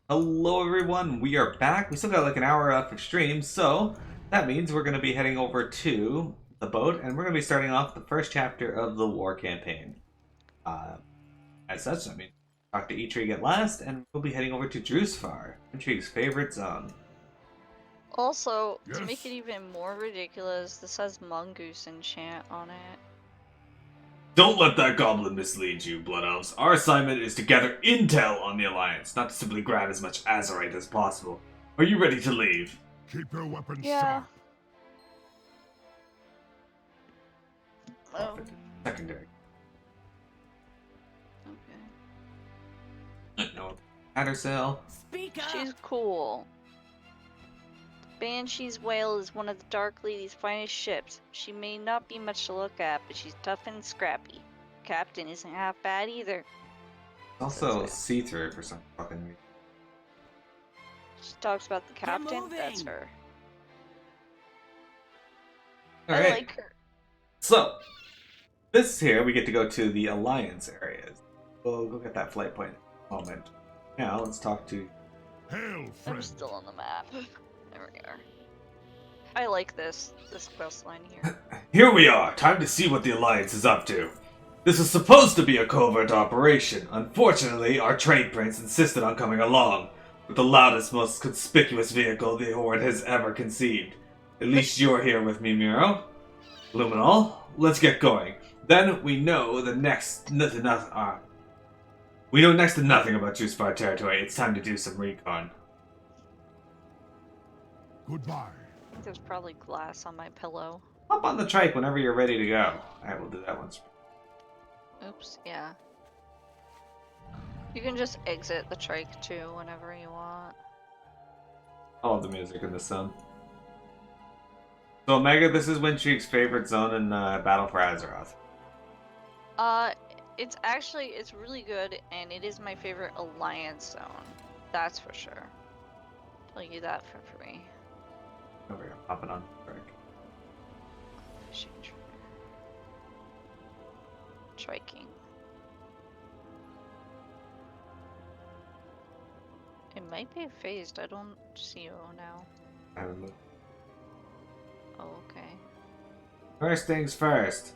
Hello everyone, we are back. We still got like an hour left of stream, so that means we're going to be heading over to the boat, and we're going to be starting off the first chapter of the war campaign. As such, I mean, talk to Eitrigg at last, and we'll be heading over to Drustvar, Eitrigg's favorite zone. Also, to make it even more ridiculous, this has Mongoose enchant on it. Don't let that goblin mislead you, Blood Elves. Our assignment is to gather intel on the Alliance, not to simply grab as much Azerite as possible. Are you ready to leave? Keep your weapons Yeah. sharp. Secondary. Okay. No. Tattersail. Speak up. She's cool. Banshee's whale is one of the Dark Lady's finest ships. She may not be much to look at, but she's tough and scrappy. Captain isn't half bad either. Also see-through for some fucking reason. She talks about the captain. moving. That's her. Alright. I like her. So, this here, we get to go to the Alliance areas. We'll go get that flight point in a moment. Now, let's talk to... Hail, I'm friend. still on the map. There we are. I like this quest line here. Here we are! Time to see what the Alliance is up to. This is supposed to be a covert operation. Unfortunately, our trade prince insisted on coming along, with the loudest, most conspicuous vehicle the Horde has ever conceived. At least you're here with me, Miro. Luminol, let's get going. Then we know the next we know next to nothing about Drustvar territory. It's time to do some recon. Goodbye. I think there's probably glass on my pillow. Hop on the trike whenever you're ready to go. Alright, we'll do that once. Oops, yeah. You can just exit the trike too whenever you want. I love the music in this zone. So, Omega, this is Wintrigg's favorite zone in Battle for Azeroth. It's really good, and it is my favorite alliance zone. That's for sure. Tell you that for free. Over here, popping on the trike. Fishing triking. It might be phased. I don't see you now. I remove. Oh, okay. First things first.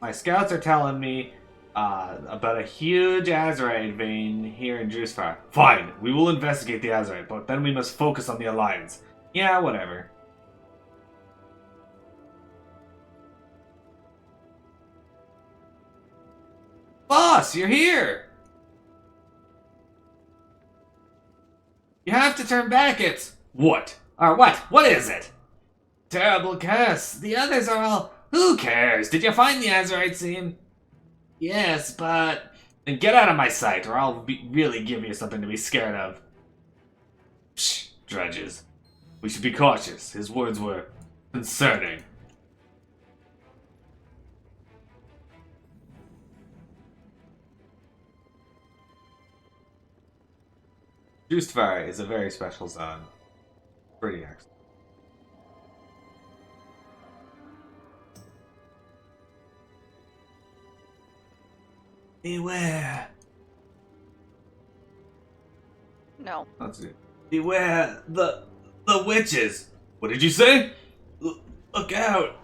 My scouts are telling me about a huge Azerite vein here in Drustvar. Fine, we will investigate the Azerite, but then we must focus on the Alliance. Yeah, whatever. Boss, you're here! You have to turn back it! What? Or what? What is it? Terrible curse. The others are all... Who cares? Did you find the Azerite scene? Yes, but... Then get out of my sight, or I'll really give you something to be scared of. Psh, drudges. We should be cautious. His words were concerning. Drustvar is a very special zone. Pretty excellent. Beware. No. Let's see. Beware the witches. What did you say? Look out.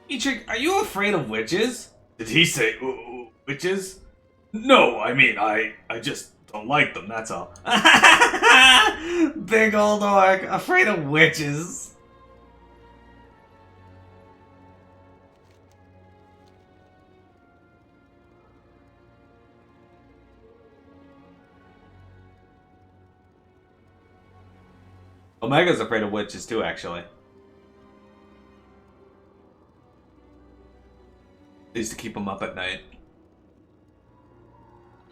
Eitrigg, are you afraid of witches? Did he say witches? No, I mean, I just don't like them, that's all. Big old orc, afraid of witches. Omega's afraid of witches too, actually. They used to keep him up at night.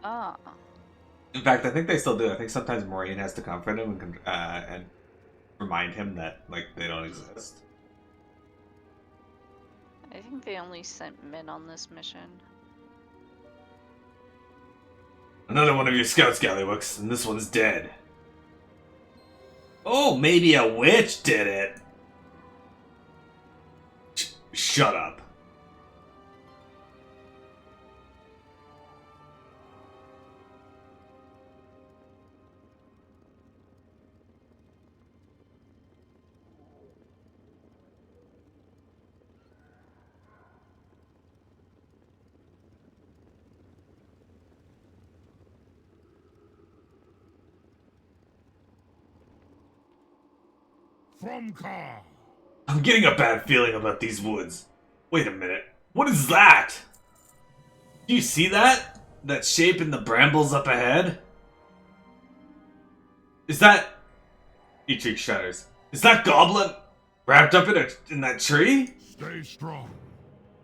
Ah. In fact, I think they still do. I think sometimes Maureen has to comfort him and remind him that like they don't exist. I think they only sent men on this mission. Another one of your scouts, Gallywix, and this one's dead. Oh, maybe a witch did it. Shut up. From car. I'm getting a bad feeling about these woods. Wait a minute. What is that? Do you see that? That shape in the brambles up ahead? Is that... Eitrigg shudders. Is that goblin wrapped up in that tree? Stay strong.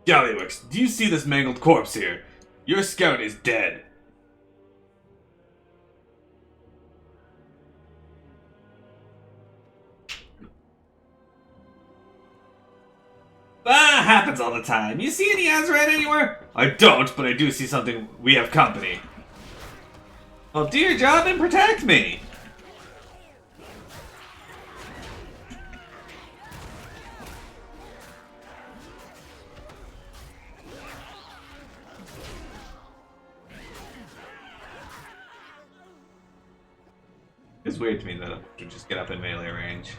Gallywix, do you see this mangled corpse here? Your scout is dead. Ah, happens all the time. You see any Azurite anywhere? I don't, but I do see something. We have company. Well, do your job and protect me. It's weird to me that I can just get up in melee range.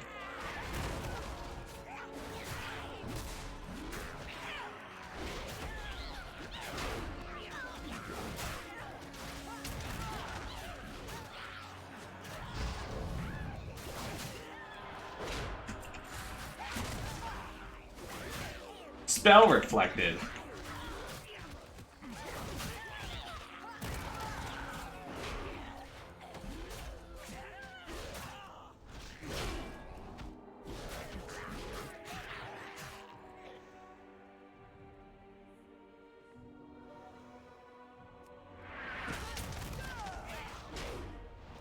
Spell reflected.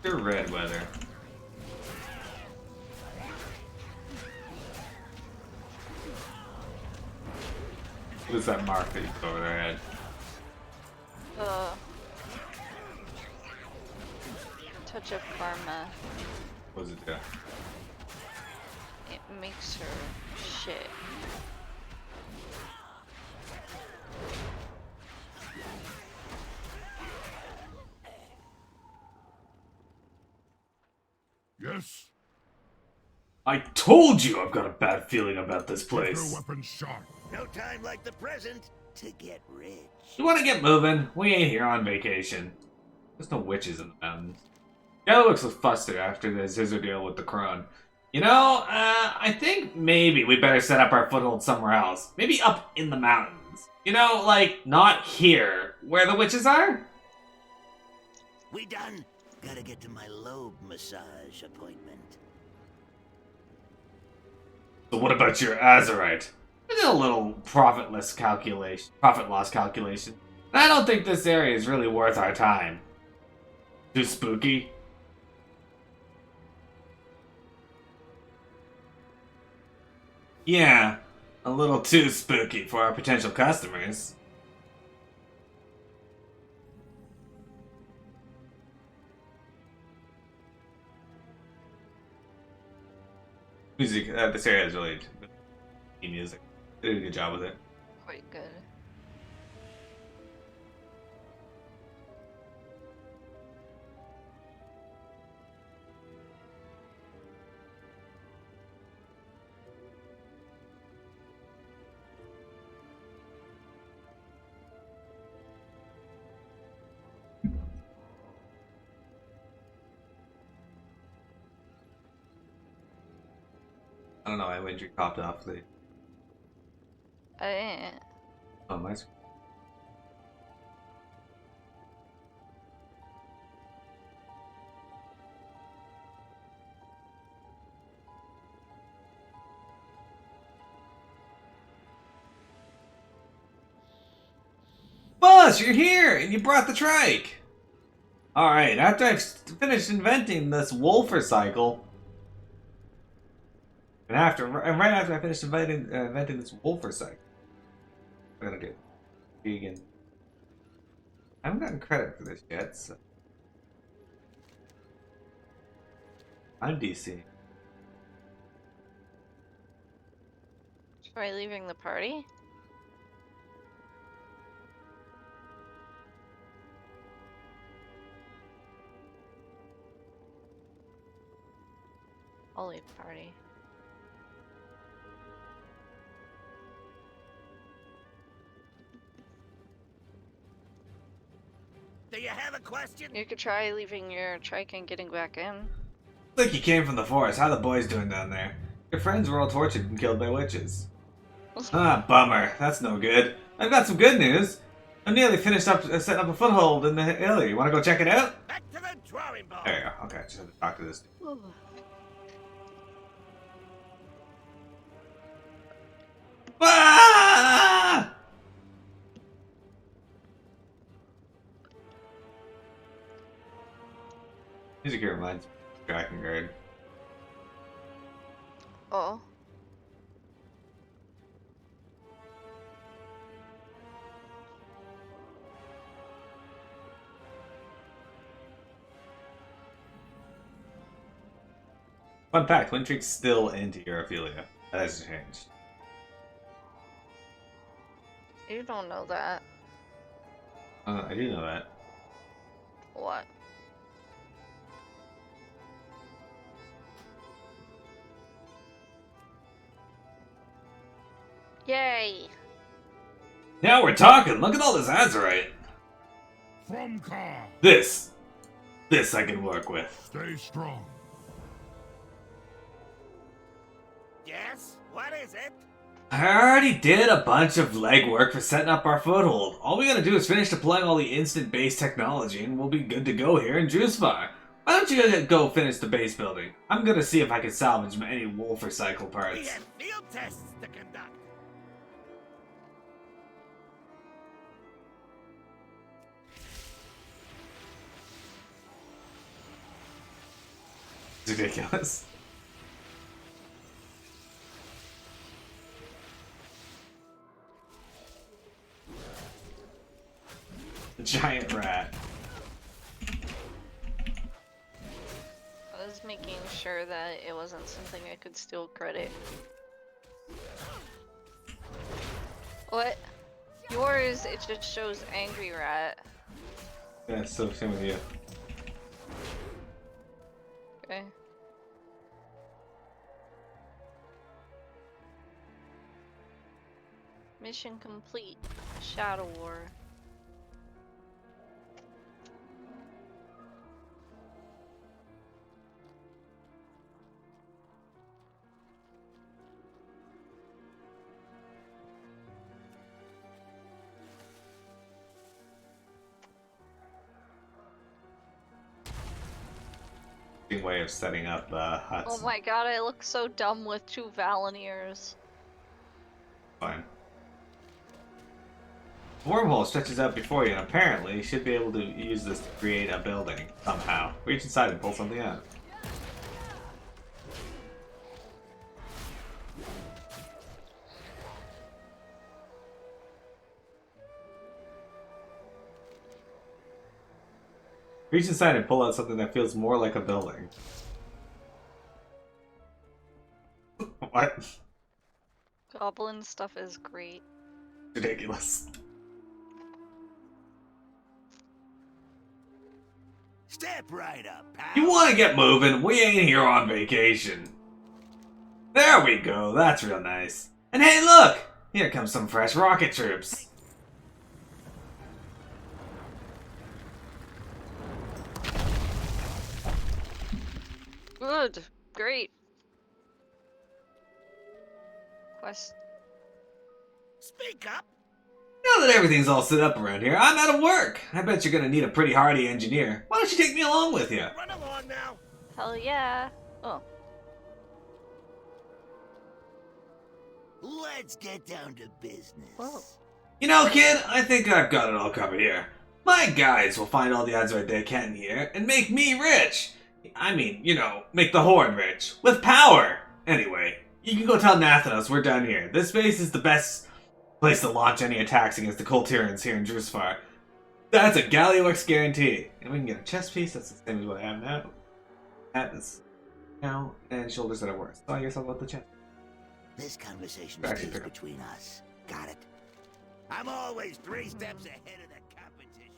They're red weather. What is that mark that you put over their head? Touch of karma. What does it do? It makes her shit. Yes. I told you I've got a bad feeling about this Keep your place. weapons sharp. No time like the present to get rich. You want to get moving? We ain't here on vacation. There's no witches in the mountains. Gallywix looks so flustered after the scissor deal with the crone. You know, I think maybe we better set up our foothold somewhere else. Maybe up in the mountains. You know, like, not here, where the witches are? We done? Gotta get to my lobe massage appointment. So what about your Azurite? It's a little profit loss calculation. I don't think this area is really worth our time. Too spooky? Yeah, a little too spooky for our potential customers. Music, this area has really good music. They did a good job with it. Quite good. I don't know, my windry popped off the... Oh, my screen. Boss, you're here, and you brought the trike. All right, after I've finished inventing this Wolfer cycle, and right after I finished inventing this Wolfer cycle, We're gonna get vegan. I haven't gotten credit for this yet, so. I'm DC. Try leaving the party? I'll leave the party. Do you have a question? You could try leaving your trike and getting back in. Like you came from the forest. How the boys doing down there? Your friends were all tortured and killed by witches. Ah, bummer. That's no good. I've got some good news. I'm nearly finished up setting up a foothold in the hill. You want to go check it out? Back to the drawing board. There you go. Okay, just have to talk to this. Ah! Music here reminds me of Dragon Guard. Oh. Fun fact, Wintrick's still into Europhilia. That hasn't changed. You don't know that. I do know that. What? Yay! Now we're talking! Look at all this azurite! From car. This I can work with. Stay strong. Yes? What is it? I already did a bunch of legwork for setting up our foothold. All we gotta do is finish deploying all the instant base technology and we'll be good to go here in Drustvar. Why don't you go finish the base building? I'm gonna see if I can salvage any wolf recycle We parts. have field tests to conduct. It's ridiculous. The giant rat. I was making sure that it wasn't something I could steal credit. What? Yours, it just shows angry rat. Yeah, so same with you. Okay. Mission complete. Shadow War. Way of setting up huts. Oh my god, I look so dumb with two Valeniers. Fine. The wormhole stretches out before you, and apparently you should be able to use this to create a building somehow. Reach inside and pull something out. Reach inside and pull out something that feels more like a building. What? Goblin stuff is great. Ridiculous. Step right up, pal. You want to get moving? We ain't here on vacation. There we go. That's real nice. And hey, look! Here comes some fresh rocket troops. Good. Great. Quest. Speak up. Now that everything's all set up around here, I'm out of work. I bet you're gonna need a pretty hardy engineer. Why don't you take me along with you? Run along now. Hell yeah. Oh. Let's get down to business. Whoa. You know, kid, I think I've got it all covered here. My guys will find all the azurite they can here and make me rich. I mean, you know, make the Horde rich. With power! Anyway, you can go tell Nathanos we're done here. This base is the best place to launch any attacks against the Coltyrans here in Drustvar. That's a Galliworks guarantee. And we can get a chest piece, that's the same as what I have now. That is now, and shoulders that are worse. So I guess I'll go with the chest. This conversation Actually, stays pick up. between us. Got it? I'm always 3 steps ahead of the competition.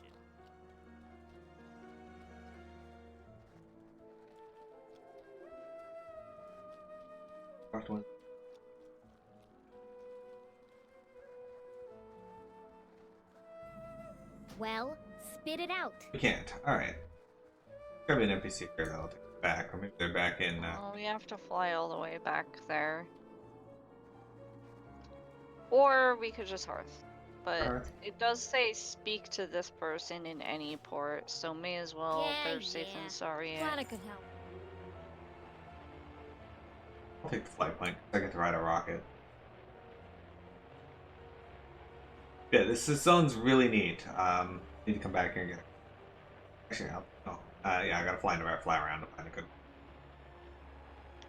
First one. Well, spit it out. We can't. Alright. There'll be an NPC here that'll take it back, or maybe they're back in. Oh, we have to fly all the way back there. Or we could just hearth. But Hearth. it does say speak to this person in any port, so may as well. Yeah, They're safe yeah. and sorry. Glad I could help. I'll take the flight point. I get to ride a rocket. Yeah, this zone's really neat. Need to come back here and get it. Actually, yeah, I gotta fly around to find a good.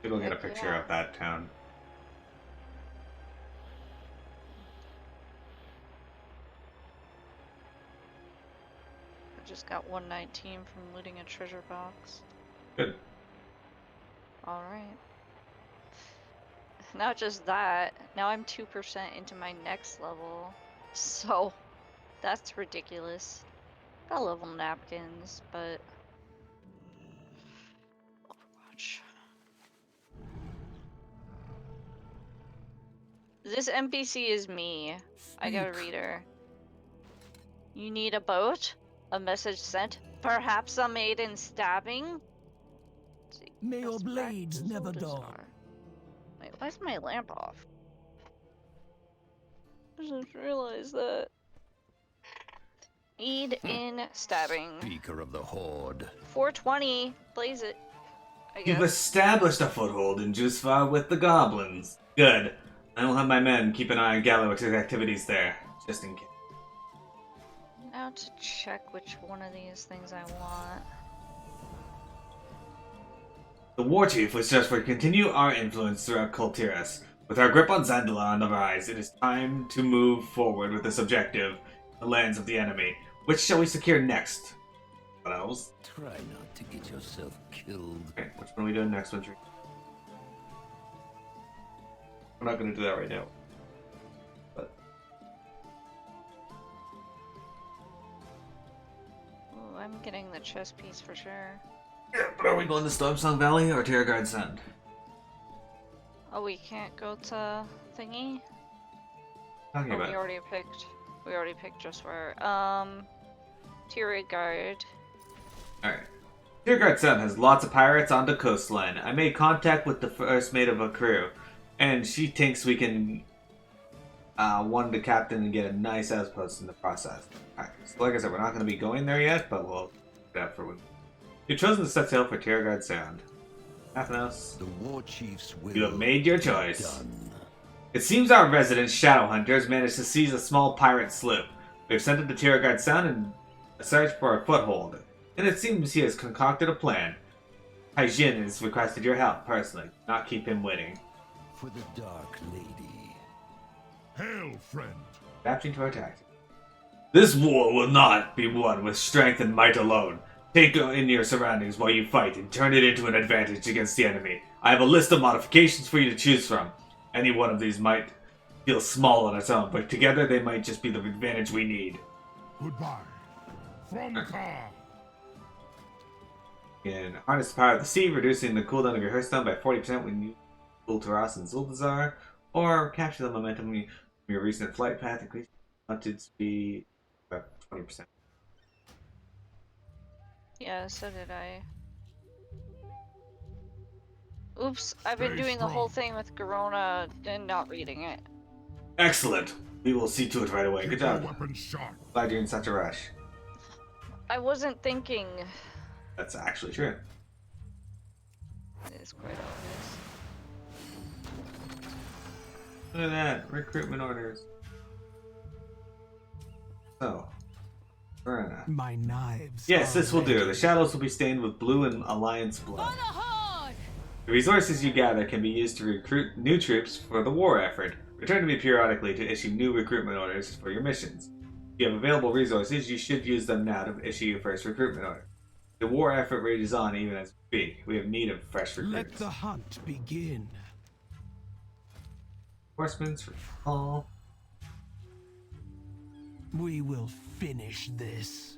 Maybe we'll get a Heck picture yeah. of that town. I just got 119 from looting a treasure box. Good. Alright. Not just that, now I'm 2% into my next level. So, that's ridiculous. Got level napkins, but... Overwatch. This NPC is me. I gotta read her. You need a boat? A message sent? Perhaps a maiden stabbing? May your Best blades practice never Oldest dull. are. Wait, why's my lamp off? I just realized that. Aid in stabbing. Speaker of the Horde. 420. Blaze it. I You've guess. established a foothold in Drustvar with the goblins. Good. I will have my men keep an eye on Galliworks' activities there, just in case. Now to check which one of these things I want. The war chief wishes us to continue our influence throughout Coltyras. With our grip on Zandala on the rise, it is time to move forward with this objective, the lands of the enemy. Which shall we secure next? What else? Try not to get yourself killed. Okay, which one are we doing next, Wintry? We're not going to do that right now. But Ooh, I'm getting the chess piece for sure. yeah, but are we going to Stormsong Valley or Terragard Sand? Oh, we can't go to thingy? Talking Oh, about. we already picked Drustvar. Eitrigg guard. Alright. Terragard Sand has lots of pirates on the coastline. I made contact with the first mate of a crew, and she thinks we can one the captain and get a nice outpost in the process. Alright, so like I said, we're not going to be going there yet, but we'll do that for when. You've chosen to set sail for Terragard Sound. Nothing else? The war chief's will. You have made your be choice. done. It seems our resident shadow hunters managed to seize a small pirate sloop. We've sent it to Terragard Sound and searched for a foothold. And it seems he has concocted a plan. Haijin has requested your help personally, not keep him waiting. For the Dark Lady. Hail, friend. Adapting to our tactics. This war will not be won with strength and might alone. Take in your surroundings while you fight and turn it into an advantage against the enemy. I have a list of modifications for you to choose from. Any one of these might feel small on its own, but together they might just be the advantage we need. Goodbye. From Car. You can harness the power of the sea, reducing the cooldown of your Hearthstone by 40% when you pull Taras and Zuldazar, or capture the momentum from your recent flight path, increase mounted speed by 20%. Yeah, so did I. Oops, I've been Stay doing the whole strong. thing with Garona and not reading it. Excellent! We will see to it right away. Keep Good your job. weapons sharp. Glad you're in such a rush. I wasn't thinking. That's actually true. It is quite obvious. Look at that. Recruitment orders. So, Verna. My knives. Yes, are this will do. ready. The shadows will be stained with blue and Alliance blood. The resources you gather can be used to recruit new troops for the war effort. Return to me periodically to issue new recruitment orders for your missions. If you have available resources, you should use them now to issue your first recruitment order. The war effort rages on even as we speak. We have need of fresh recruits. Let the hunt begin. Reinforcements for all. We will finish this.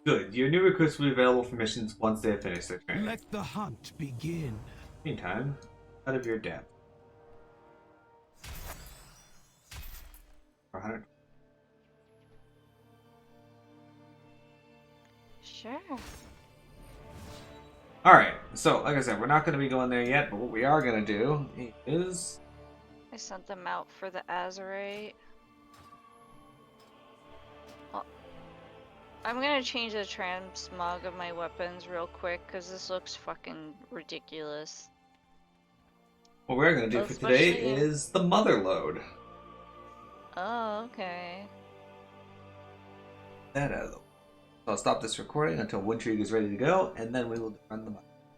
Good. Your new recruits will be available for missions once they have finished their training. Let the hunt begin. Meantime, out of your depth. 400. Sure. Alright, so like I said, we're not going to be going there yet, but what we are going to do is... I sent them out for the Azerite. Oh. I'm gonna change the transmog of my weapons real quick, because this looks fucking ridiculous. What we're going to do for today Especially- is the mother load. Oh, okay. That out of the way. So I'll stop this recording until Wintrig is ready to go, and then we will run the mother.